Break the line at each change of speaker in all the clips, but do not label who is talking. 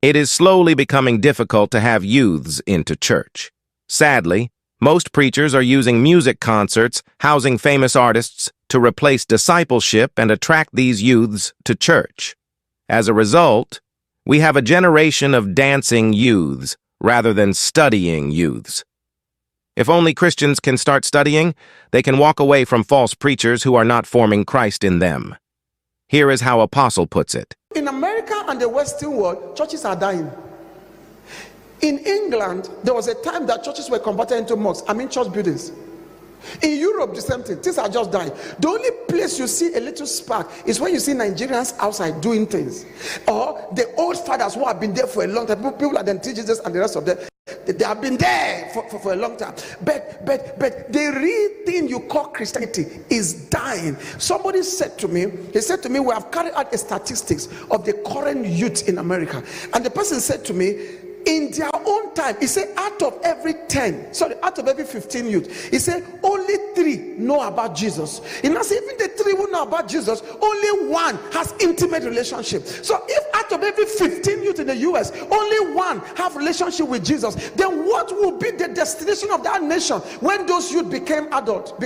It is slowly becoming difficult to have youths into church. Sadly, most preachers are using music concerts, housing famous artists, to replace discipleship and attract these youths to church. As a result, we have a generation of dancing youths rather than studying youths. If only Christians can start studying, they can walk away from false preachers who are not forming Christ in them. Here is how Apostle puts it.
In America and the Western world, churches are dying. In England, there was a time that churches were converted into mosques, church buildings. In Europe, the same thing. Things are just dying. The only place you see a little spark is when you see Nigerians outside doing things. Or the old fathers who have been there for a long time. People like them, Jesus and the rest of them. They have been there for a long time. But the real thing you call Christianity is dying. Somebody said to me, we have carried out a statistics of the current youth in America. And the person said to me, in their own time, he said out of every 15 youth, he said only 3 know about Jesus. And I said even the 3 who know about Jesus, only 1 has intimate relationship. So if out of every 15 youth in the US, only 1 have relationship with Jesus, then what will be the destination of that nation when those youth become adult?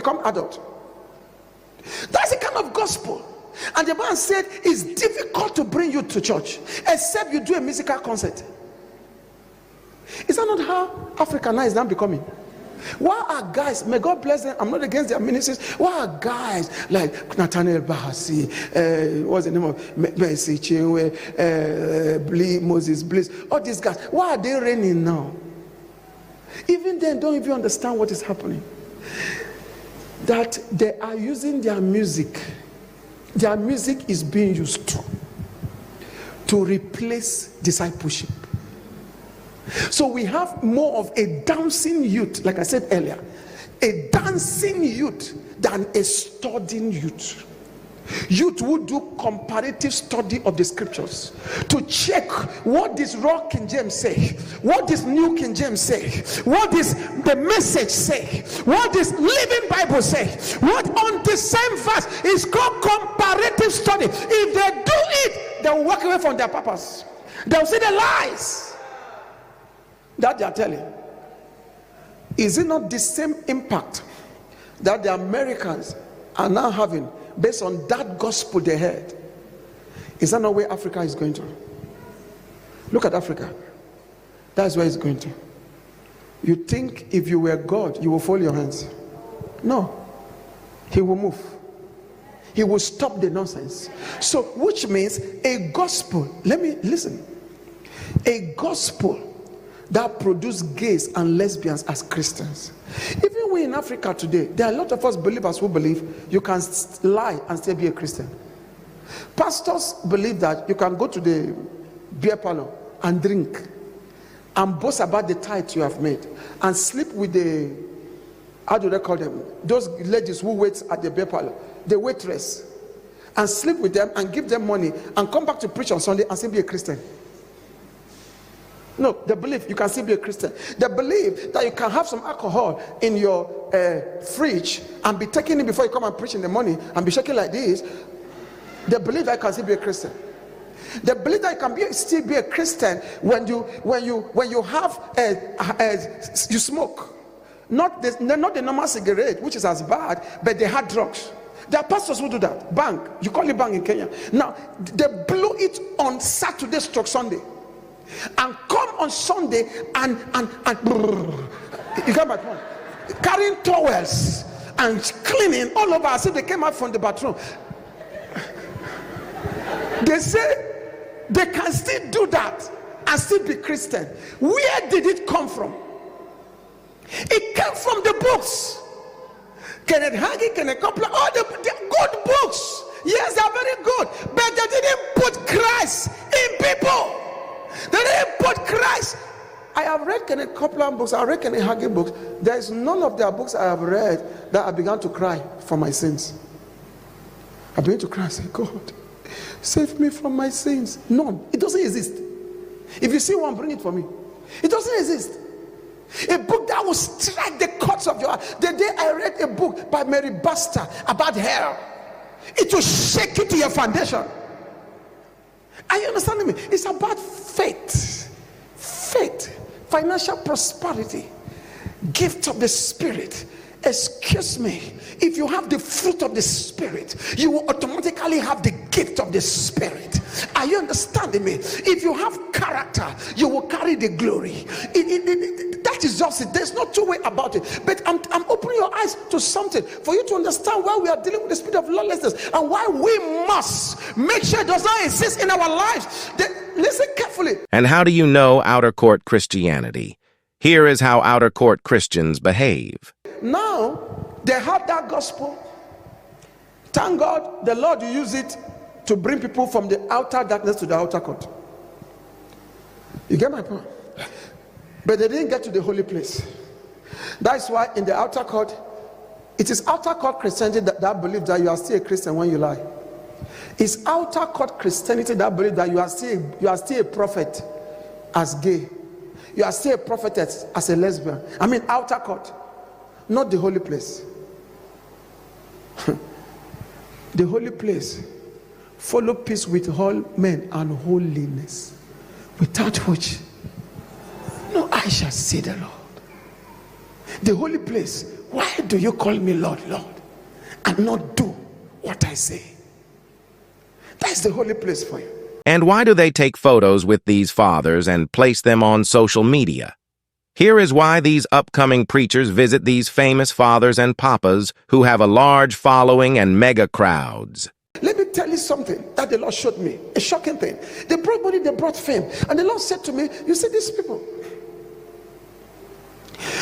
That's the kind of gospel. And the man said it's difficult to bring you to church except you do a musical concert. Is that not how Africanized I'm becoming? Why are guys, may God bless them, I'm not against their ministries, why are guys like Nathaniel Bahasi, what's the name of Mercy Chinwe, Moses Bliss, all these guys, why are they reigning now? Even then, don't even understand what is happening. That they are using their music is being used to replace discipleship. So we have more of a dancing youth, like I said earlier, a dancing youth than a studying youth. Youth would do comparative study of the scriptures to check what does Raw King James say, what does New King James say, what does the Message say, what does Living Bible say, what on the same verse is called comparative study. If they do it, they will walk away from their purpose. They will see the lies that they are telling. Is it not the same impact that the Americans are now having based on that gospel they heard? Is that not where Africa is going to? Look at Africa. That's where it's going to. You think if you were God, you will fold your hands. No. He will move. He will stop the nonsense. So, which means a gospel, a gospel that produce gays and lesbians as Christians. Even we in Africa today, there are a lot of us believers who believe you can lie and still be a Christian. Pastors believe that you can go to the beer parlor and drink and boast about the tithe you have made and sleep with the, how do they call them, those ladies who wait at the beer parlor, the waitress, and sleep with them and give them money and come back to preach on Sunday and still be a Christian. No, they believe you can still be a Christian. They believe that you can have some alcohol in your fridge and be taking it before you come and preach in the morning and be shaking like this. They believe that you can still be a Christian. They believe that you can still be a Christian when you have you smoke. Not the normal cigarette, which is as bad, but the hard drugs. There are pastors who do that. Bang, you call it bang in Kenya. Now they blow it on Saturday stroke Sunday. And come on Sunday and you get my point, carrying towels and cleaning all over as if they came out from the bathroom. They say they can still do that and still be Christian. Where did it come from? It came from the books. Kenneth Hagin, Kenneth Copeland, all the good books. Yes, they are very good, but they didn't put Christ in people. They didn't put Christ. I have read Kenneth Copeland books, I have read Kenneth Hagin books. There is none of their books I have read that I began to cry for my sins. I began to cry and say, God, save me from my sins. None. It doesn't exist. If you see one, bring it for me. It doesn't exist. A book that will strike the cuts of your heart. The day I read a book by Mary Buster about hell, it will shake you to your foundation. Are you understanding me? It's about faith. faith, financial prosperity, gift of the Spirit. Excuse me, if you have the fruit of the Spirit, you will automatically have the gift of the Spirit. Are you understanding me? If you have character, you will carry the glory. That is just it. There's no two way about it. But I'm opening your eyes to something for you to understand why we are dealing with the spirit of lawlessness and why we must make sure it does not exist in our lives. Listen carefully.
And how do you know outer court Christianity? Here is how outer court Christians behave.
Now, they have that gospel. Thank God, the Lord used it to bring people from the outer darkness to the outer court. You get my point? But they didn't get to the holy place. That's why in the outer court, it is outer court Christianity that believes that you are still a Christian when you lie. It's outer court Christianity that believes that you are still a prophet as gay. You are still a prophetess as a lesbian. I mean outer court, not the holy place. The holy place, follow peace with all men and holiness, without which no eye shall see the Lord. The holy place, why do you call me Lord, Lord, and not do what I say? That's the holy place for you.
And why do they take photos with these fathers and place them on social media? Here is why these upcoming preachers visit these famous fathers and papas who have a large following and mega crowds.
Let me tell you something that the Lord showed me, a shocking thing. They brought money, they brought fame, and the Lord said to me, you see these people,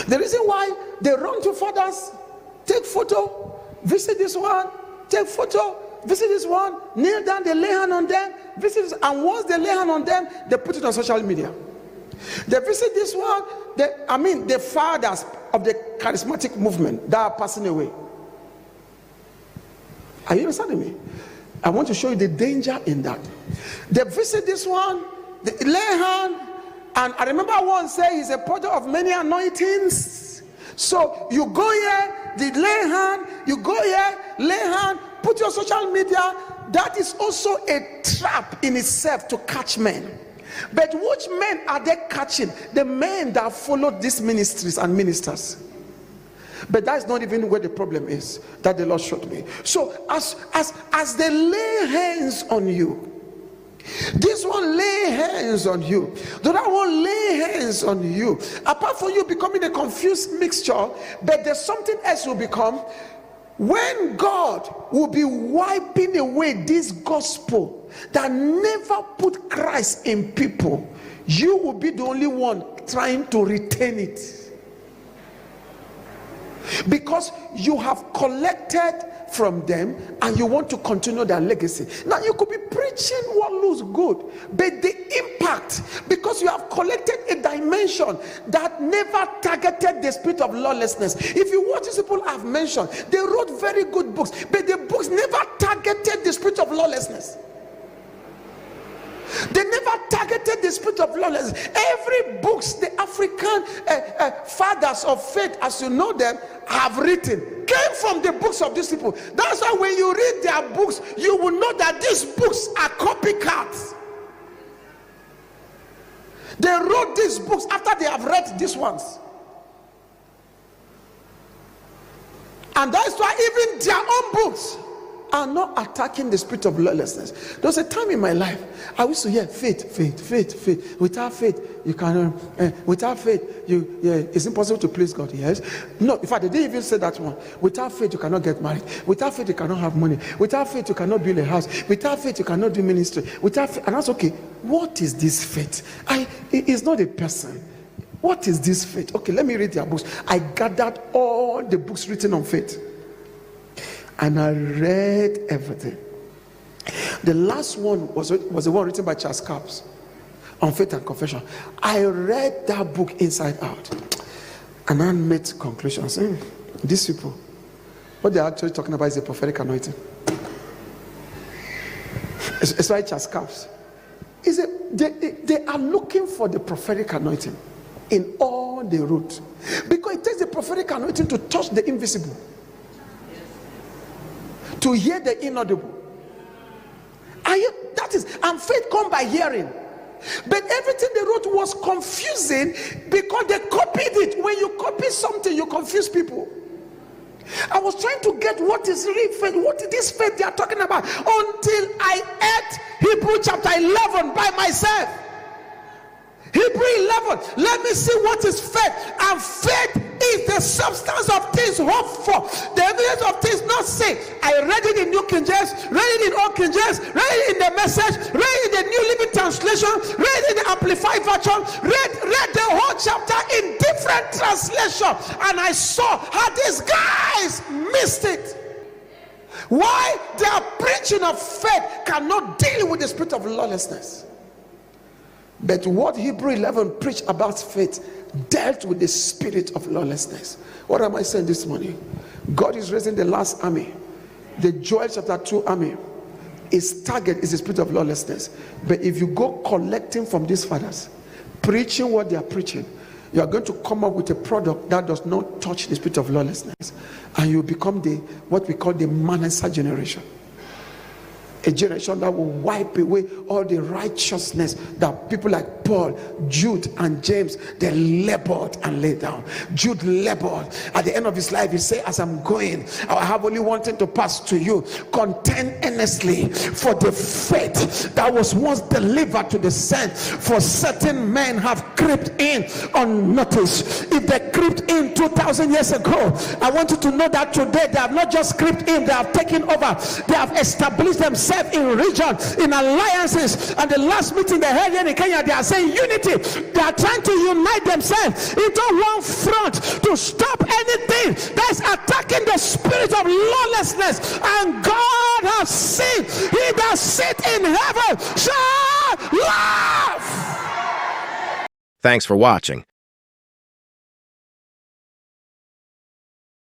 the reason why they run to fathers, take photo, visit this one, take photo, visit this one, kneel down, they lay hand on them, visit this, and once they lay hand on them, they put it on social media. They visit this one, the fathers of the charismatic movement that are passing away. Are you understanding me? I want to show you the danger in that. They visit this one, they lay hand, and I remember one say he's a product of many anointings. So you go here, they lay hand, you go here, lay hand, put your social media. That is also a trap in itself to catch men. But which men are they catching? The men that follow these ministries and ministers. But that's not even where the problem is that the Lord showed me. So as they lay hands on you, this one lay hands on you, the other one lay hands on you. Apart from you becoming a confused mixture, but there's something else will become. When God will be wiping away this gospel that never put Christ in people, you will be the only one trying to retain it. Because you have collected from them and you want to continue their legacy. Now you could be preaching what looks good, but the impact, because you have collected a dimension that never targeted the spirit of lawlessness. If you watch these people I've mentioned, they wrote very good books, but the books never targeted the spirit of lawlessness. They never targeted the spirit of lawlessness. Every books the African fathers of faith, as you know them, have written came from the books of these people. That's why when you read their books, you will know that these books are copycats. They wrote these books after they have read these ones. And that's why even their own books are not attacking the spirit of lawlessness. There was a time in my life I used to hear faith. Without faith, you cannot. Without faith, it's impossible to please God. Yes. No, in fact, they didn't even say that one. Without faith, you cannot get married. Without faith, you cannot have money. Without faith, you cannot build a house. Without faith, you cannot do ministry. Without faith, and that's okay. What is this faith? It's not a person. What is this faith? Okay, let me read their books. I gathered all the books written on faith. And I read everything. The last one was the one written by Charles Capps on faith and confession. I read that book inside out, and I made conclusions. These people, what they're actually talking about is the prophetic anointing. It's why Charles Capps. They are looking for the prophetic anointing in all they wrote, because it takes the prophetic anointing to touch the invisible, to hear the inaudible. And faith come by hearing. But everything they wrote was confusing because they copied it. When you copy something, you confuse people. I was trying to get what is real faith, what is this faith they are talking about, until I ate Hebrew chapter 11 by myself. Hebrew 11, let me see what is faith. And faith is the substance of things hoped for, the evidence of things not seen. I read it in New King James, read it in Old King James, read it in the Message, read it in the New Living Translation, read it in the Amplified Version, read the whole chapter in different translation, and I saw how these guys missed it. Why? Their preaching of faith cannot deal with the spirit of lawlessness. But what Hebrew 11 preached about faith dealt with the spirit of lawlessness. What am I saying this morning? God is raising the last army. The Joel chapter 2 army. Its target is the spirit of lawlessness. But if you go collecting from these fathers, preaching what they are preaching, you are going to come up with a product that does not touch the spirit of lawlessness. And you become what we call the Manasseh generation. A generation that will wipe away all the righteousness that people like Paul, Jude, and James, they labored and laid down. Jude labored. At the end of his life, he said, as I'm going, I have only one thing to pass to you. Contend earnestly for the faith that was once delivered to the saints. For certain men have crept in unnoticed. If they crept in 2,000 years ago, I want you to know that today they have not just crept in, they have taken over. They have established themselves in region, in alliances. And the last meeting they held here in Kenya, they are saying unity. They are trying to unite themselves into one front to stop anything that's attacking the spirit of lawlessness. And God has seen, he that sit in heaven shall laugh.
Thanks for watching.